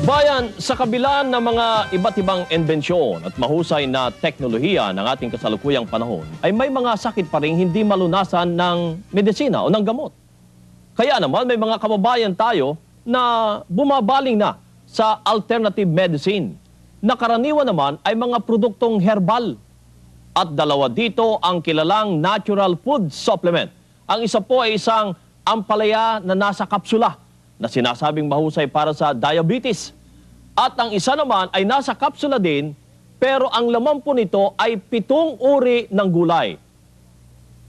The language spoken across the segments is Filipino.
Kabayan, sa kabila ng mga iba't ibang imbensyon at mahusay na teknolohiya ng ating kasalukuyang panahon, ay may mga sakit pa rin hindi malunasan ng medisina o ng gamot. Kaya naman may mga kababayan tayo na bumabaling na sa alternative medicine, na karaniwan naman ay mga produktong herbal. At dalawa dito ang kilalang natural food supplement. Ang isa po ay isang ampalaya na nasa kapsula na sinasabing mahusay para sa diabetes. At ang isa naman ay nasa kapsula din, pero ang laman po nito ay 7 uri ng gulay.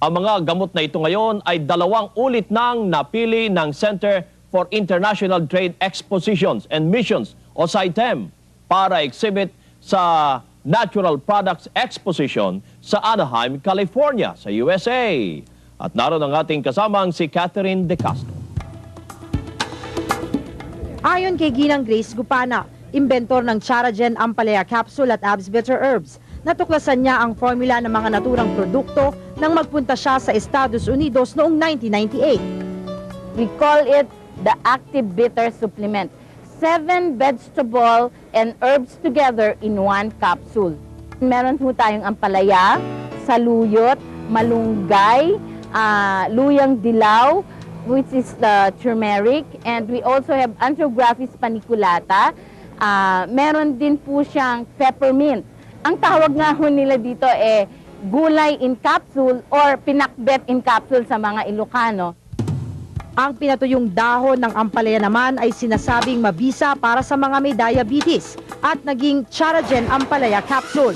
Ang mga gamot na ito ngayon ay 2 ulit nang napili ng Center for International Trade Expositions and Missions o CITEM para exhibit sa Natural Products Exposition sa Anaheim, California, sa USA. At naroon ang ating kasamang si Catherine De Castro. Ayon kay Ginang Grace Gupana, inventor ng Charagen Ampalaya Capsule at Abs Bitter Herbs, natuklasan niya ang formula ng mga naturang produkto nang magpunta siya sa Estados Unidos noong 1998. We call it the Active Bitter Supplement. 7 vegetable and herbs together in 1 capsule. Meron po tayong ampalaya, saluyot, malunggay, luyang dilaw, which is the turmeric, and we also have Anthrographis paniculata. Meron din po siyang peppermint. Ang tawag nga ho nila dito gulay in capsule or pinakbet in capsule sa mga Ilocano. Ang pinatuyong dahon ng ampalaya naman ay sinasabing mabisa para sa mga may diabetes at naging Charagen Ampalaya Capsule.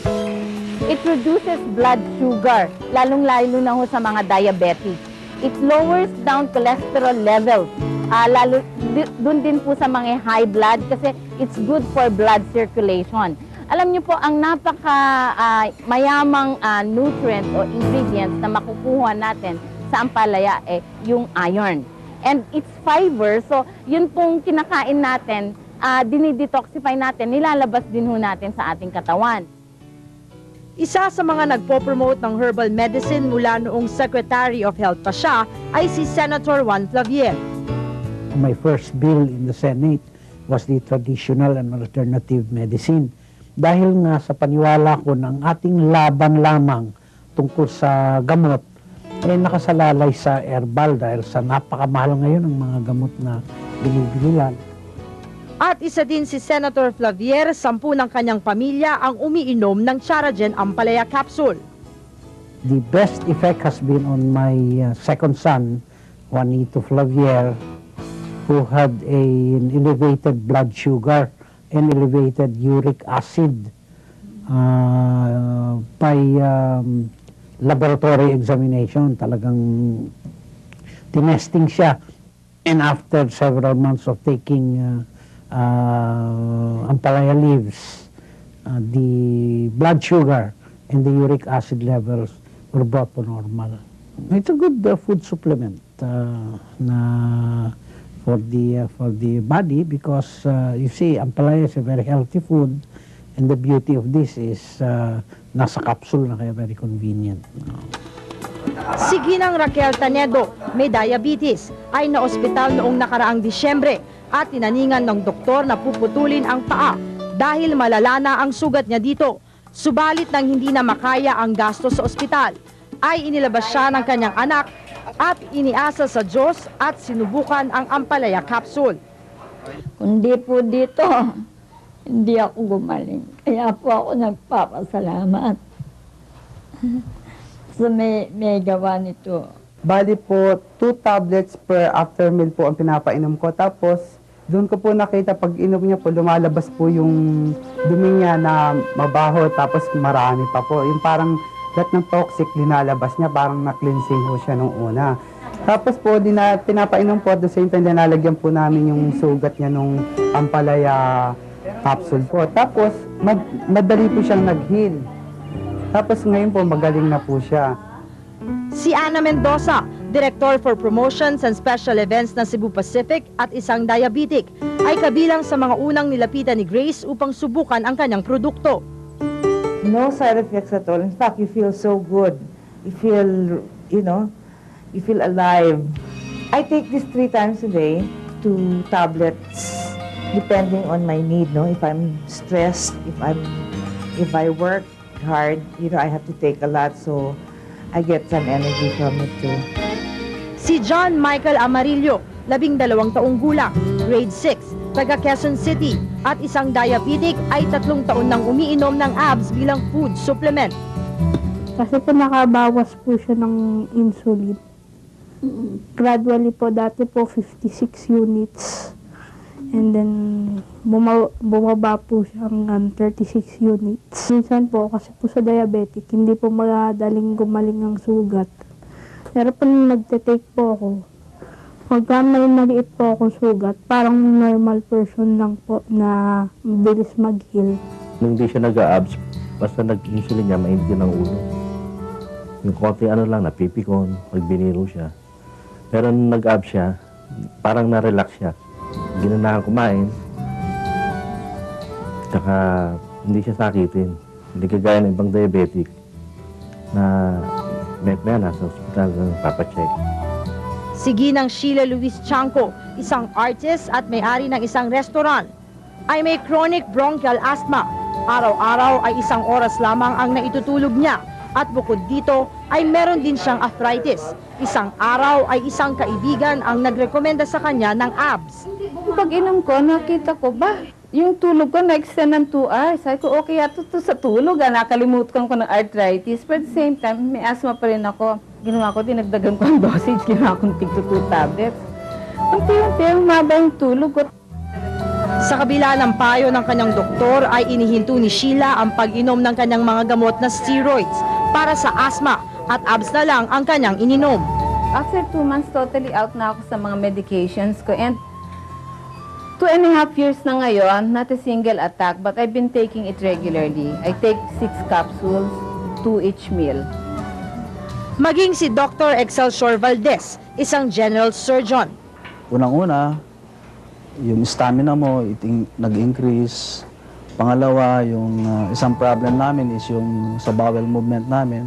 It reduces blood sugar, lalong-lalo na ho sa mga diabetic. It lowers down cholesterol levels, lalo dun din po sa mga high blood kasi it's good for blood circulation. Alam niyo po, ang mayamang nutrient o ingredients na makukuha natin sa ampalaya yung iron. And it's fiber, so yun pong kinakain natin, dinidetoxify natin, nilalabas din ho natin sa ating katawan. Isa sa mga nagpo-promote ng herbal medicine mula noong Secretary of Health pa siya ay si Senator Juan Flavier. My first bill in the Senate was the traditional and alternative medicine. Dahil nga sa paniwala ko ng ating laban lamang tungkol sa gamot, nakasalalay sa herbal dahil sa napakamahal ngayon ang mga gamot na binibililan. At isa din si Senator Flavier, 10 ng kanyang pamilya ang umiinom ng Charagen Ampalaya Capsule. The best effect has been on my second son, Juanito Flavier, who had an elevated blood sugar and elevated uric acid by laboratory examination. Talagang tinesting siya. And after several months of taking ampalaya leaves, the blood sugar and the uric acid levels were brought to normal. It's a good food supplement for the body because you see, ampalaya is a very healthy food, and the beauty of this is nasa capsule na kaya very convenient. Si Ginang Raquel Tanedo, may diabetes, ay naospital noong nakaraang Disyembre at tinaningan ng doktor na puputulin ang paa dahil malala na ang sugat niya dito. Subalit nang hindi na makaya ang gasto sa ospital, ay inilabas siya ng kanyang anak at iniasa sa Diyos at sinubukan ang Ampalaya Capsule. Kundi po dito, hindi ako gumaling. Kaya po ako nagpapasalamat sa may gawa nito. Bali po, 2 tablets per after meal po ang pinapainom ko. Tapos, doon ko po nakita pag inom niya po, lumalabas po yung dumi niya na mabaho, tapos marami pa po. Yung parang lahat ng toxic linalabas niya, parang na-cleansing ho siya nung una. Tapos po, pinapainom po at the same time, dinalagyan po namin yung sugat niya nung ampalaya capsule po. Tapos, madali po siyang nag-heal. Tapos ngayon po, magaling na po siya. Si Ana Mendoza, Director for Promotions and Special Events ng Cebu Pacific at isang diabetic, ay kabilang sa mga unang nilapitan ni Grace upang subukan ang kanyang produkto. No side effects at all. In fact, you feel so good. You feel, you feel alive. I take this 3 times a day, 2 tablets depending on my need, no? If I'm stressed, if I work hard, I have to take a lot, so I get some energy from it too. Si John Michael Amarillo, 12 taong gulang, grade 6, taga Quezon City, at isang diabetic ay 3 taon nang umiinom ng ABS bilang food supplement. Kasi po nakabawas po siya ng insulin. Gradually po, dati po 56 units. And then, bumaba po siya hanggang 36 units. Minsan po, kasi po sa diabetic, hindi po madaling gumaling ang sugat. Pero po nung nagte-take po ako, pagka may maliit po akong sugat, parang normal person lang po na bilis mag-heal. Nung hindi siya nag-abs, basta nag-insulin niya, mainit yun ang ulo. Yung konti lang, napipikon, pag biniro siya. Pero nung nag-abs siya, parang na-relax siya. Ginanahan kumain. Tsaka hindi siya sakitin. Hindi kagaya ng ibang diabetic na may nasa hospital na papacheck. Si Ginang Sheila Luis Chanco, isang artist at may-ari ng isang restaurant, ay may chronic bronchial asthma. Araw-araw ay 1 oras lamang ang naitutulog niya. At bukod dito ay meron din siyang arthritis. 1 araw ay isang kaibigan ang nagrekomenda sa kanya ng ABS. Pag inom ko, nakita ko ba, yung tulog ko na-extend ng 2 hours. Sabi ko, okay yato to sa tulog. Nakalimutan ko ng arthritis. But at the same time, may asthma pa rin ako. Ginawa ko, dinagdagan ko ang dosage. Ginawa kong tig-2 tablets. Unti-unti, humaba yung tulog ko. Sa kabila ng payo ng kanyang doktor ay inihinto ni Sheila ang pag-inom ng kanyang mga gamot na steroids para sa asthma at ABS na lang ang kanyang ininom. After 2 months, totally out na ako sa mga medications ko. And 2.5 years na ngayon, not a single attack, but I've been taking it regularly. I take 6 capsules, 2 each meal. Maging si Dr. Excelsior Valdez, isang general surgeon. Unang-una, yung stamina mo, nag-increase. Pangalawa, yung isang problem namin is yung sa bowel movement namin.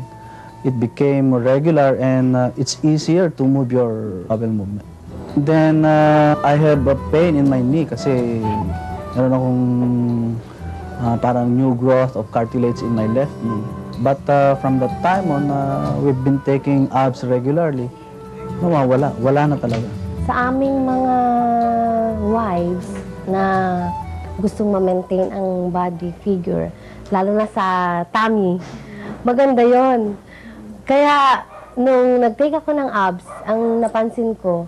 It became regular and it's easier to move your bowel movement. Then, I have a pain in my knee kasi meron akong parang new growth of cartilage in my left knee. But from that time on, we've been taking ABS regularly. Wala na talaga. Sa aming mga wives na gustong ma-maintain ang body figure, lalo na sa tummy, maganda yon. Kaya, nung nag-take ako ng ABS, ang napansin ko,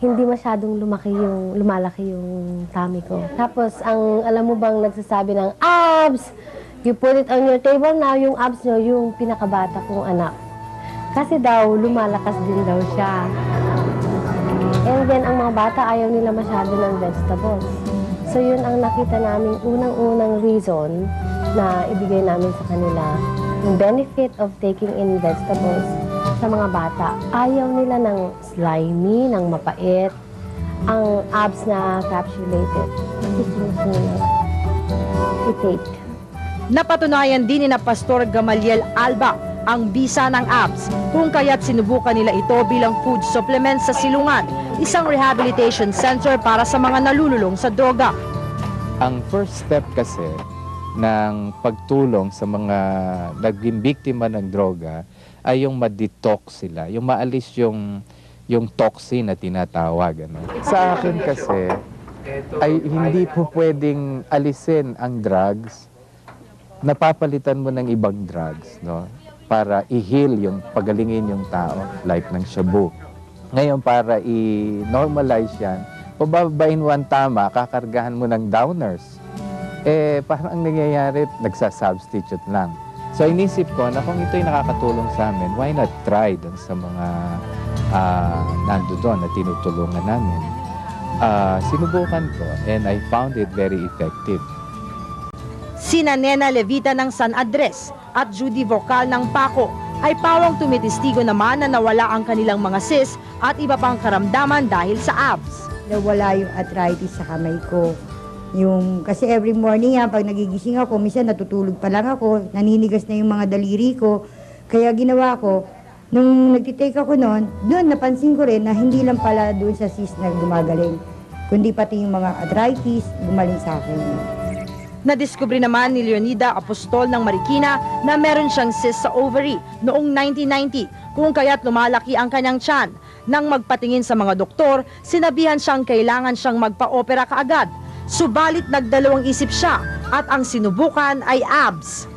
hindi masyadong lumalaki yung tummy ko. Tapos, alam mo bang nagsasabi ng ABS, you put it on your table now, yung ABS nyo, yung pinakabata kong anak. Kasi daw, lumalakas din daw siya. And then, ang mga bata, ayaw nila masyado ng vegetables. So, yun ang nakita namin unang-unang reason na ibigay namin sa kanila. Yung benefit of taking in vegetables sa mga bata. Ayaw nila ng slimy, ng mapait, ang ABS na capsulated. Gusto nila i-take. Napatunayan din ni na Pastor Gamaliel Alba ang bisa ng ABS kung kaya't sinubukan nila ito bilang food supplement sa Silungan, isang rehabilitation center para sa mga nalululong sa droga. Ang first step kasi ng pagtulong sa mga naging biktima ng droga ay yung ma-detox sila, yung maalis yung toxin na tinatawag. Ano? Sa akin kasi, ay hindi po pwedeng alisin ang drugs, napapalitan mo ng ibang drugs, no? Para i-heal yung pagalingin yung tao, like ng shabu. Ngayon, para i-normalize yan, pababain mo ang tama, kakargahan mo ng downers. Parang ang nangyayari, nagsasubstitute lang. So, inisip ko na kung ito'y nakakatulong sa amin, why not try dun sa mga nando doon na tinutulungan namin. Sinubukan ko and I found it very effective. Sina Nena Levita ng San Andres at Judy Vocal ng Paco ay pawang tumitistigo naman na nawala ang kanilang mga cysts at iba pang karamdaman dahil sa ABS. Nawala yung arthritis sa kamay ko. Kasi every morning pag nagigising ako, minsan natutulog pa lang ako, naninigas na yung mga daliri ko. Kaya ginawa ko, nung nagtitake ako noon, doon napansin ko rin na hindi lang pala doon sa cyst na gumagaling. kundi pati yung mga arthritis, gumaling sa akin. Nadiskubre naman ni Leonida Apostol ng Marikina na meron siyang cyst sa ovary noong 1990 kung kaya't lumalaki ang kanyang tiyan. Nang magpatingin sa mga doktor, sinabihan siyang kailangan siyang magpa-opera kaagad. Subalit nagdalawang isip siya at ang sinubukan ay abs.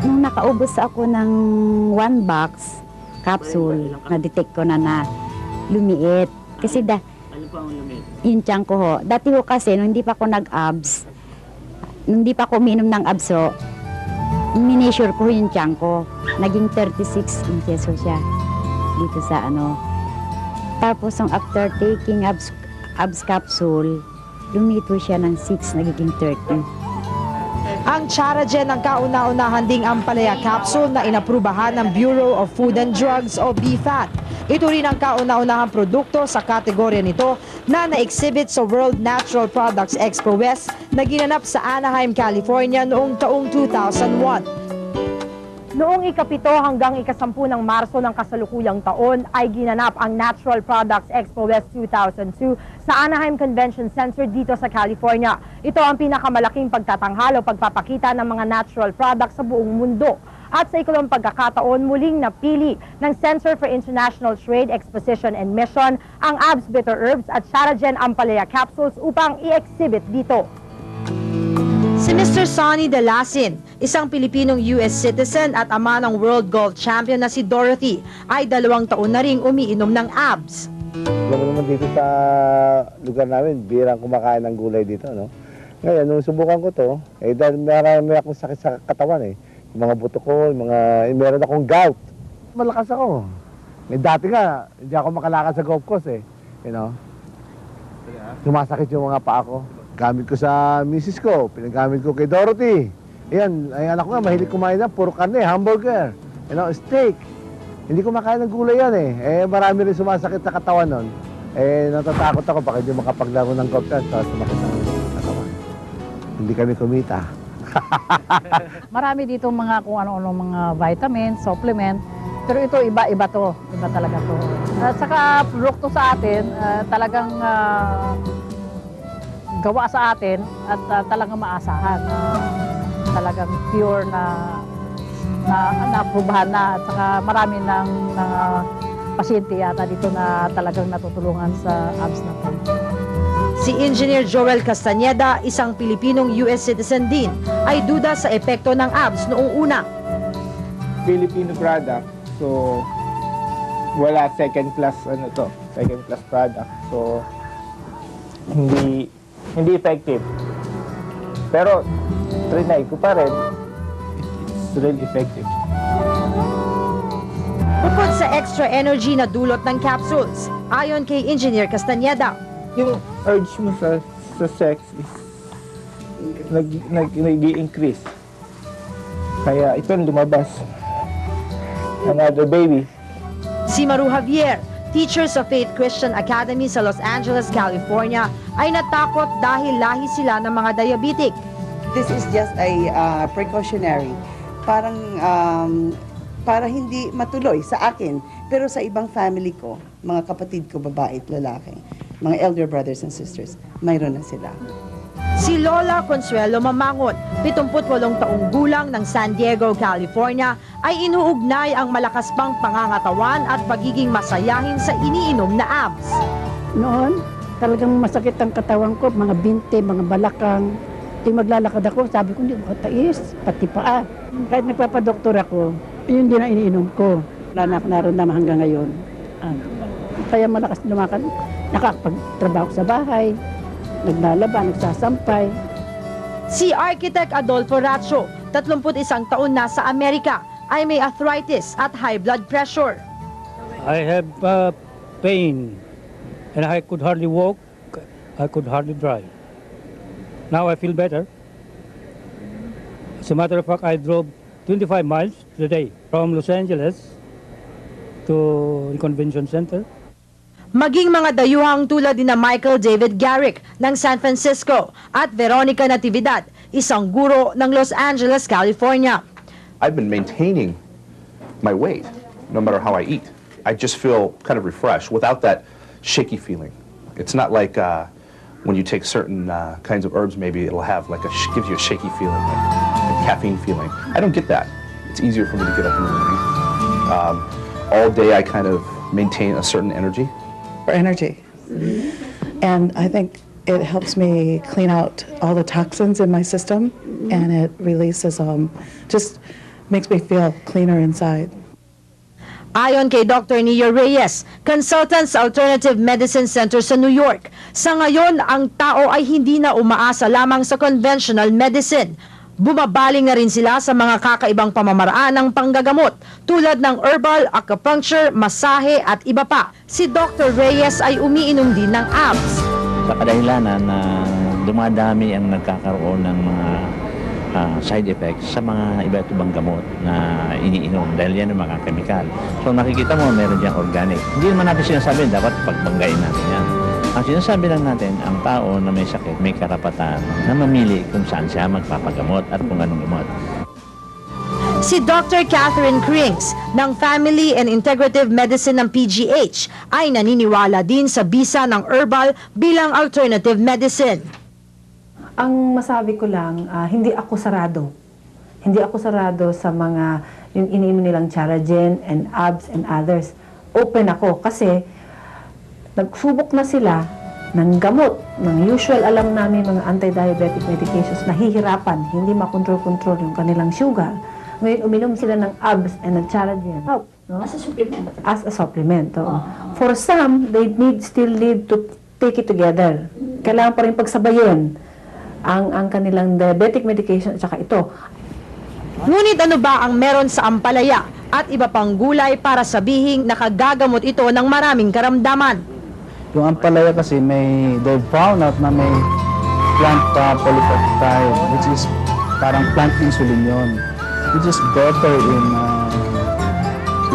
Nung nakaubos ako ng 1 box capsule, na-detect ko na lumiit. Kasi yung tiyan ko ho. Dati ho kasi, nung hindi pa ako nag-abs, nung hindi pa ako uminom ng abso, minisure ko yung tiyan ko. Naging 36 inches ho siya dito sa Tapos, after taking abs capsule, lumito siya ng 6, nagiging 30. Ang Charagen ang kauna-unahan ding ampalaya capsule na inaprubahan ng Bureau of Food and Drugs o BFAD. Ito rin ang kauna-unahang produkto sa kategorya nito na na-exhibit sa World Natural Products Expo West na ginanap sa Anaheim, California noong taong 2001. Noong ika-7 hanggang ika-10 ng Marso ng kasalukuyang taon ay ginanap ang Natural Products Expo West 2002 sa Anaheim Convention Center dito sa California. Ito ang pinakamalaking pagtatanghal o pagpapakita ng mga natural products sa buong mundo. At sa ikalawang pagkakataon, muling napili ng Center for International Trade, Exposition and Mission ang Abs Bitter Herbs at Charagen Ampalaya Capsules upang i-exhibit dito. Si Mr. Sonny De Lasin, isang Pilipinong US citizen at ama ng World Golf Champion na si Dorothy, ay 2 taon na ring umiinom ng abs. Alam mo naman dito sa lugar namin, birang kumakain ng gulay dito, no? Ngayon, nung subukan ko to, dahil may akong sakit sa katawan yung mga buto ko, meron akong gout. Malakas ako. Dati nga, hindi ako makalakad sa golf course Sumasakit yung mga paa ko. Gamit ko sa misis ko, pinagamit ko kay Dorothy. Ayan, ay anak ko nga, mahilig kumain na, puro karne, hamburger, steak. Hindi ko makain ng gulay yan marami rin sumasakit sa katawan nun. Natatakot ako, baka hindi makapaglaro ng golf yan, tapos sumakit ang katawan. Hindi kami kumita. Marami dito mga kung ano-ano mga vitamins, supplement, pero ito iba-iba to, iba talaga to. At saka produkto sa atin, talagang gawa sa atin at talagang maasahan. Talagang pure na aprubahan na at saka marami ng pasyente yata dito na talagang natutulungan sa abs na to. Si Engineer Joel Castañeda, isang Pilipinong US citizen din, ay duda sa epekto ng abs noong una. Filipino product, so wala second class product. So hindi effective. Pero trinay ko pa rin, it's really effective. Bukod sa extra energy na dulot ng capsules, ayon kay Engineer Castañeda, yung urge mo sa sex is nag-i-increase. Kaya ito lumabas. Another baby. Si Maru Javier, teacher sa Faith Christian Academy sa Los Angeles, California, ay natakot dahil lahi sila ng mga diabetic. This is just a precautionary. Parang para hindi matuloy sa akin. Pero sa ibang family ko, mga kapatid ko, babae at lalaki, mga elder brothers and sisters, mayroon na sila. Si Lola Consuelo Mamangon, 78 taong gulang ng San Diego, California, ay inuugnay ang malakas pang pangangatawan at pagiging masayahin sa iniinom na abs. Noon, talagang masakit ang katawan ko, mga binte, mga balakang. Ting maglalakad ako, sabi ko, hindi ko tamis, pati paa. Kahit nagpapadoktor ako, yun din ang iniinom ko. Wala na ako naramdaman hanggang ngayon. Kaya malakas lumakad, nakakapagtrabaho sa bahay, naglalaba, nagsasampay. Si Architect Adolfo Racho, 31 taon na sa Amerika, ay may arthritis at high blood pressure. I have pain and I could hardly walk, I could hardly drive. Now I feel better. As a matter of fact, I drove 25 miles today from Los Angeles to the convention center. Maging mga dayuhang tulad ni na Michael David Garrick ng San Francisco at Veronica Natividad, isang guro ng Los Angeles, California. I've been maintaining my weight no matter how I eat. I just feel kind of refreshed without that shaky feeling. It's not like when you take certain kinds of herbs, maybe it'll have like gives you a shaky feeling, like a caffeine feeling. I don't get that. It's easier for me to get up in the morning. All day I kind of maintain a certain energy. For energy. And I think it helps me clean out all the toxins in my system, and it releases, just makes me feel cleaner inside. Ayon kay Dr. Nia Reyes, consultant sa Alternative Medicine Center sa New York, sa ngayon ang tao ay hindi na umaasa lamang sa conventional medicine. Bumabaling na rin sila sa mga kakaibang pamamaraan ng panggagamot tulad ng herbal, acupuncture, masahe at iba pa. Si Dr. Reyes ay umiinom din ng abs. Sa kadahilanan na dumadami ang nagkakaroon ng mga side effects sa mga iba't ibang gamot na iniinom dahil yan ang mga chemical. So nakikita mo meron diyang organic. Hindi naman natin sinasabi dapat pagbanggain natin yan. Ang sinasabi lang natin, ang tao na may sakit may karapatan na mamili kung saan siya magpapagamot at kung anong gamot. Si Dr. Catherine Krings ng Family and Integrative Medicine ng PGH ay naniniwala din sa bisa ng herbal bilang alternative medicine. Ang masabi ko lang, hindi ako sarado. Hindi ako sarado sa mga yung iniinom nilang Charagen and ABS and others. Open ako kasi nagsubok na sila ng gamot, ng usual alam namin mga anti-diabetic medications, nahihirapan, hindi makontrol-control yung kanilang sugar. Ngayon, uminom sila ng ABS and ng Charagen. No? As a supplement? As a supplement, oo. For some, they still need to take it together. Kailangan pa rin pagsabayin ang kanilang diabetic medication at saka ito. Ngunit ano ba ang meron sa ampalaya at iba pang gulay para sabihing nakagagamot ito ng maraming karamdaman? Yung ampalaya kasi they found out na may plant polypeptide, which is parang plant insulin yun, which is better in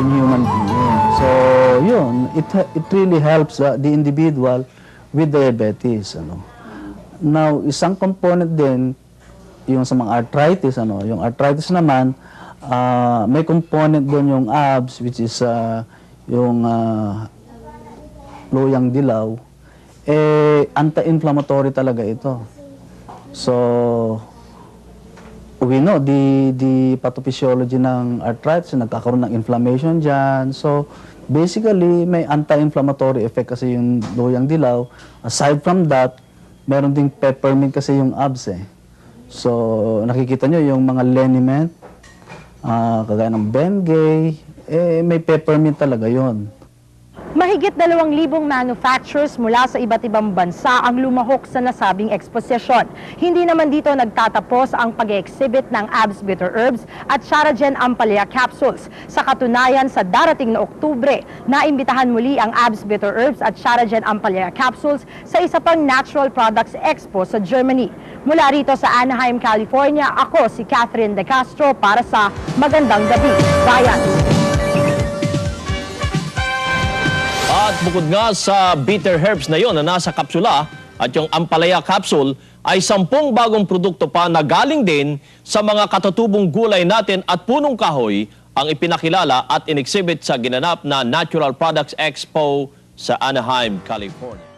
human being. So yun, it really helps the individual with diabetes. Now, isang component din, yung sa mga arthritis, yung arthritis naman, may component doon yung ABS, which is yung luyang dilaw, anti-inflammatory talaga ito. So, we know, the pathophysiology ng arthritis, nagkakaroon ng inflammation dyan. So, basically, may anti-inflammatory effect kasi yung luyang dilaw. Aside from that, meron ding peppermint kasi yung ABS . So, nakikita nyo yung mga liniment, kagaya ng Bengay, may peppermint talaga yon. Mahigit 2,000 manufacturers mula sa iba't ibang bansa ang lumahok sa nasabing eksposisyon. Hindi naman dito nagtatapos ang pag-exhibit ng ABS Bitter Herbs at Charagen Ampalaya Capsules. Sa katunayan, sa darating na Oktubre, naimbitahan muli ang ABS Bitter Herbs at Charagen Ampalaya Capsules sa isa pang Natural Products Expo sa Germany. Mula rito sa Anaheim, California, ako si Catherine De Castro para sa Magandang Gabi, Bayan. At bukod nga sa bitter herbs na yon na nasa kapsula at yung Ampalaya capsule, ay 10 bagong produkto pa na galing din sa mga katutubong gulay natin at punong kahoy ang ipinakilala at in-exhibit sa ginanap na Natural Products Expo sa Anaheim, California.